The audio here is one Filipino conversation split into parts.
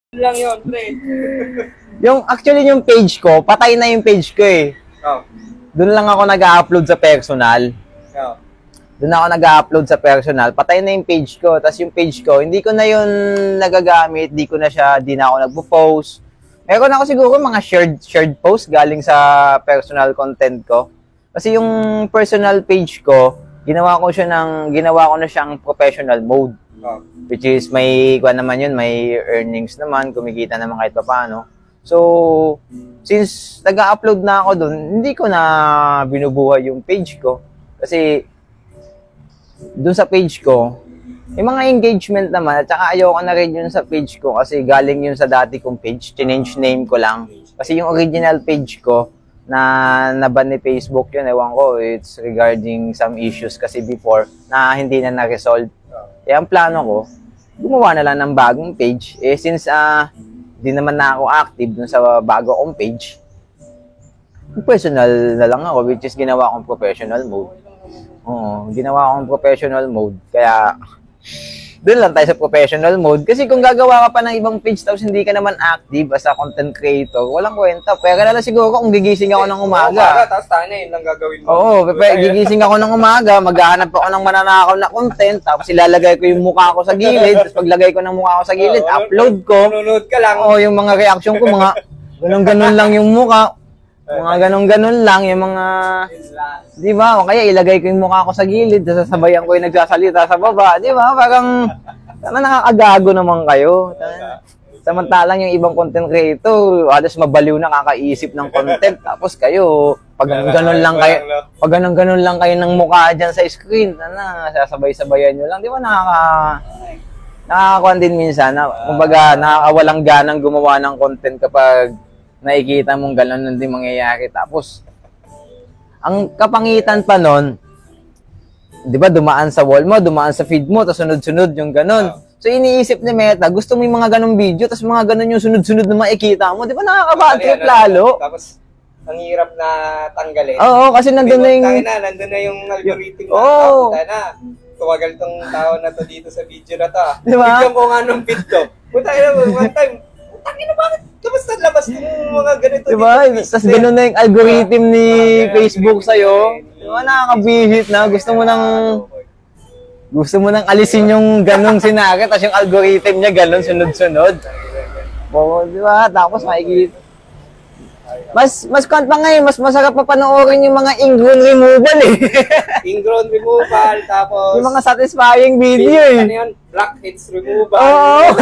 Lang yun, pre. Actually, yung page ko, patay na yung page ko eh. Oh. Doon lang ako nag-upload sa personal. Oh. Doon ako nag-upload sa personal. Patay na yung page ko. Tapos yung page ko, hindi ko na yun nagagamit. Di na ako nagpo-post. Meron ako siguro mga shared post galing sa personal content ko. Kasi yung personal page ko, ginawa ko na siyang professional mode. Oh. Which is may may earnings naman, kumikita naman kahit paano. So, since nag-upload na ako doon, hindi ko na binubuhay yung page ko. Kasi doon sa page ko, may mga engagement naman, at saka ayoko na rin yun sa page ko kasi galing yun sa dati kong page, change name ko lang. Kasi yung original page ko, na naban ni Facebook yun, ewan ko, it's regarding some issues kasi before na hindi na na-resolve. Eh, ang plano ko, gumawa na lang ng bagong page. Eh, since di naman na ako active dun sa bago kong page, personal na lang ako, which is ginawa kong professional mode. Oo, ginawa kong professional mode. Kaya, doon lang tayo sa professional mode. Kasi kung gagawa ka pa ng ibang page tapos hindi ka naman active as a content creator, walang kwenta. Pero na lang siguro kung gigising ako ng umaga. Tapos tayo na yun lang gagawin mo. Oo, gigising ako ng umaga, maghahanap ako ng mananakaw na content, tapos ilalagay ko yung mukha ko sa gilid, tapos paglagay ko ng mukha ko sa gilid, upload ko. Nunod ka lang. Oo, yung mga reaction ko, mga ganun-ganun lang yung mukha. Mga ganun-ganun lang, yung mga, di ba? O kaya ilagay ko yung mukha ko sa gilid, sasabayan ko yung nagsasalita sa baba, di ba? Parang, nakakagago naman kayo. Samantalang yung ibang content creator, halos mabaliw na kakaisip ng content, tapos kayo, pag ganun-ganun lang kayo ng mukha dyan sa screen, sasabay-sabayan nyo lang, di ba? Nakakakuan din minsan, kumbaga, nakakawalang ganang gumawa ng content kapag nakikita mong gano'n din mangyayari. Tapos, ang kapangitan pa nun, di ba, dumaan sa wall mo, dumaan sa feed mo, tapos sunod-sunod yung gano'n. So, iniisip ni Meta, gusto mo yung mga ganong video, tapos mga ganon yung sunod-sunod na makikita mo. Di ba, nakaka-bad trip lalo? Tapos, ang hirap na tanggalin. Oo, kasi nandun na yung... Nandun na yung algorithm na. Oo. Tuwagal tong tao na to dito sa video na to. Di ba? Bigyan ko nga nung feed ko. Punta na one time. Tangina, bakit? Kamusta labas yung mga ganito? Diba? Tapos gano'n na yung algorithm ni Facebook sa'yo. Diba? Nakakabihit na. Gusto mo nang alisin yung ganong sinari, tapos yung algorithm niya ganon, sunod-sunod. Oo, diba? Tapos makikita. Mas pa ngayon, mas masarap pa panoorin yung mga ingrown removal eh. Ingrown removal, tapos... Yung mga satisfying video eh. Ano yun? Blackheads removal. Oo.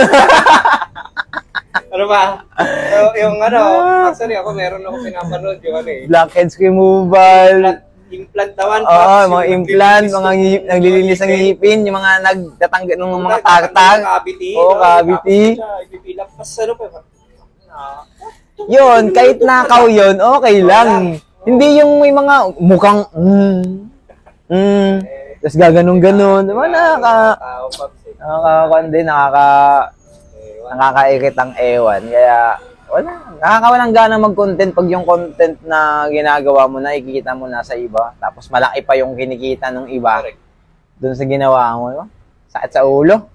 Ano ba? So, yung actually ako meron ako pinapanood yung Blackheads removal. Implant naman. Oo, mga implant, mga naglilinis ng ngipin, yung mga nagtatanggal ng mga tartar. Cavity. Oo, cavity. Ipipilap. Mas ano pa? Yun, kahit nakaw yun, okay lang. Hindi yung may mga mukhang, tapos gaganong-ganon. Diba, nakakairit ang ewan. Kaya, nakakawalang gana mag-content pag yung content na ginagawa mo, nakikita mo na sa iba. Tapos malaki pa yung kinikita ng iba. Doon sa ginawa mo, diba? Sakit sa ulo.